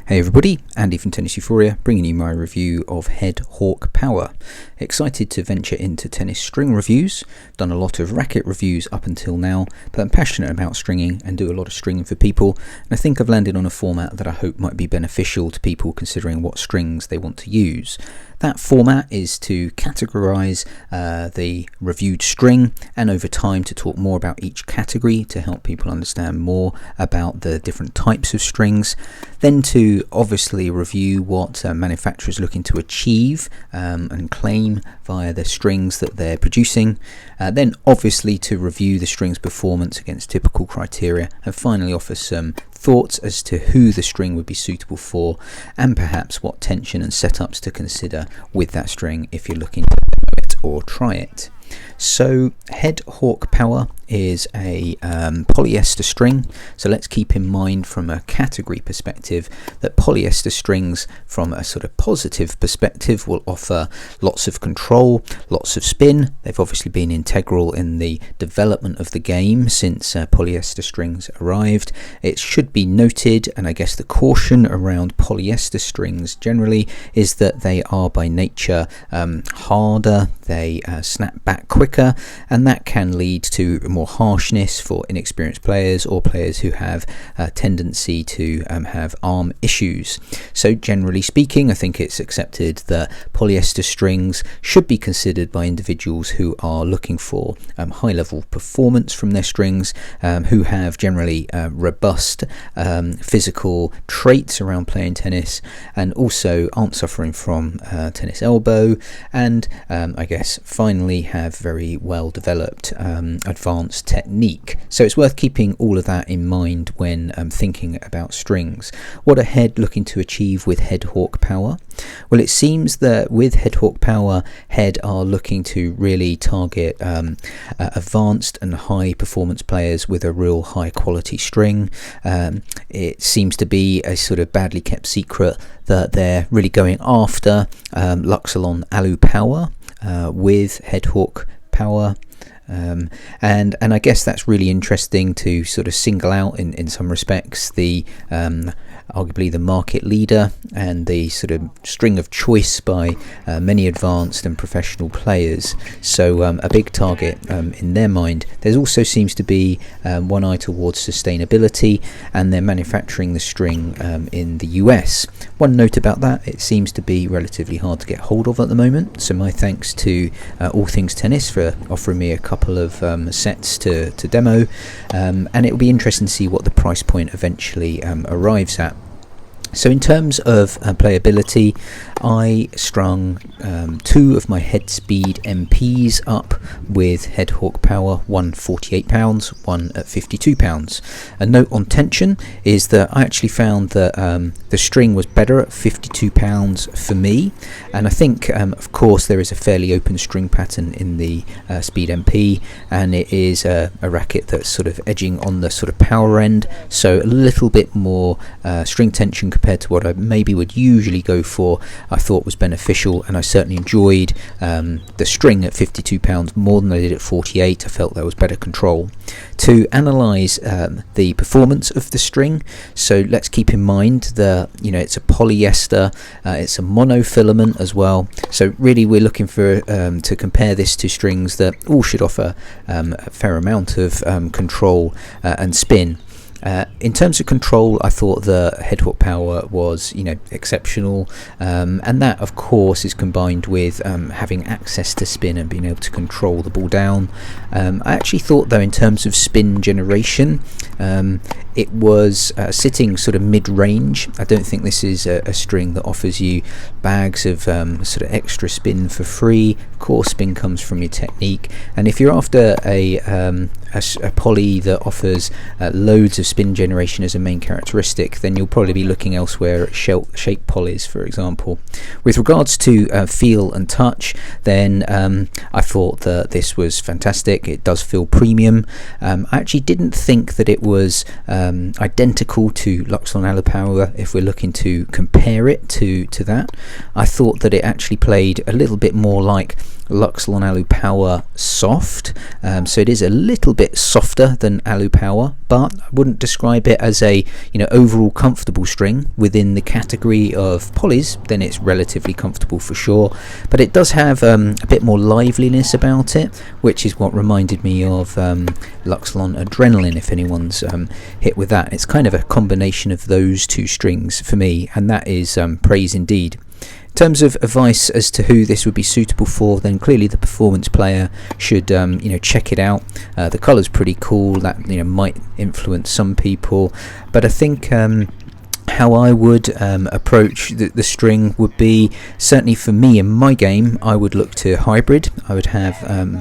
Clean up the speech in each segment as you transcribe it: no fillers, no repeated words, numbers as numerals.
Hey everybody, Andy from Tennis Euphoria, bringing you my review of Head Hawk Power. Excited to venture into tennis string reviews. Done a lot of racket reviews up until now, but I'm passionate about stringing and do a lot of stringing for people, and I think I've landed on a format that I hope might be beneficial to people considering what strings they want to use. That format is to categorize the reviewed string, and over time to talk more about each category to help people understand more about the different types of strings. Then to obviously review what manufacturers are looking to achieve and claim via the strings that they're producing. Then obviously to review the string's performance against typical criteria, and finally offer some thoughts as to who the string would be suitable for, and perhaps what tension and setups to consider with that string if you're looking to demo it or try it. So Head Hawk Power is a polyester string, so let's keep in mind from a category perspective that polyester strings from a sort of positive perspective will offer lots of control, lots of spin. They've obviously been integral in the development of the game since polyester strings arrived. It should be noted, and I guess the caution around polyester strings generally is that they are by nature harder, they snap back quicker, and that can lead to more harshness for inexperienced players or players who have a tendency to have arm issues. So generally speaking, I think it's accepted that polyester strings should be considered by individuals who are looking for high level performance from their strings, who have generally robust physical traits around playing tennis, and also aren't suffering from tennis elbow, and I guess finally have very well developed advanced technique. So it's worth keeping all of that in mind when thinking about strings. What are Head looking to achieve with Head Hawk Power? Well, it seems that with Head Hawk Power, Head are looking to really target advanced and high performance players with a real high quality string. It seems to be a sort of badly kept secret that they're really going after Luxolon Alu Power with Head Hawk Power. And I guess that's really interesting to sort of single out in some respects the arguably the market leader and the sort of string of choice by many advanced and professional players. So a big target in their mind. There also seems to be one eye towards sustainability, and they're manufacturing the string in the US. One note about that, it seems to be relatively hard to get hold of at the moment, so my thanks to All Things Tennis for offering me a couple of sets to demo, and it will be interesting to see what the price point eventually arrives at. So in terms of playability, I strung two of my Head Speed MPs up with Head Hawk Power, one 48 pounds, one at 52 pounds. A note on tension is that I actually found that the string was better at 52 pounds for me, and I think of course there is a fairly open string pattern in the Speed MP, and it is a racket that's sort of edging on the sort of power end, so a little bit more string tension compared to what I maybe would usually go for. I thought was beneficial, and I certainly enjoyed the string at 52 pounds more than I did at 48. I felt there was better control. To analyse the performance of the string, so let's keep in mind that it's a polyester, it's a monofilament as well, so really we're looking for to compare this to strings that all should offer a fair amount of control and spin. In terms of control, I thought the Head Hawk Power was, exceptional, and that of course is combined with having access to spin and being able to control the ball down. I actually thought though, in terms of spin generation, it was sitting sort of mid-range. I don't think this is a string that offers you bags of sort of extra spin for free. Of course, spin comes from your technique, and if you're after a poly that offers loads of spin generation as a main characteristic, then you'll probably be looking elsewhere at shape polys, for example. With regards to feel and touch, then I thought that this was fantastic. It does feel premium. I actually didn't think that it was identical to Luxolon Alu Power if we're looking to compare it to that. I thought that it actually played a little bit more like Luxolon Alu Power soft, so it is a little bit softer than Alu Power, but I wouldn't describe it as a overall comfortable string within the category of polys, then it's relatively comfortable for sure. But it does have a bit more liveliness about it, which is what reminded me of Luxlon Adrenaline, if anyone's hit with that. It's kind of a combination of those two strings for me, and that is praise indeed. In terms of advice as to who this would be suitable for, then clearly the performance player should check it out. The colour's pretty cool. That might influence some people, but I think how I would approach the string would be, certainly for me in my game, I would look to hybrid. I would have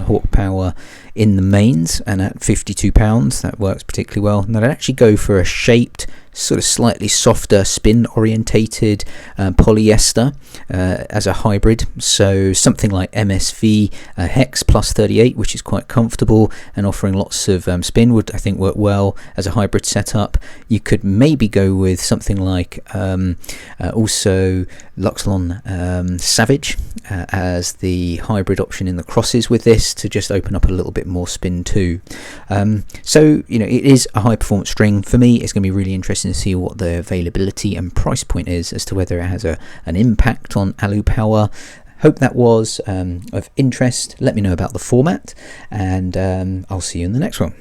Hawk Power in the mains, and at £52 that works particularly well. And I'd actually go for a shaped, sort of slightly softer spin orientated polyester as a hybrid, so something like MSV Hex Plus 38, which is quite comfortable and offering lots of spin, would I think work well as a hybrid setup. You could maybe go with something like also Luxlon Savage as the hybrid option in the crosses with this, to just open up a little bit more spin too. So it is a high performance string. For me, it's going to be really interesting to see what the availability and price point is, as to whether it has an impact on Alu Power. Hope that was of interest. Let me know about the format, and I'll see you in the next one.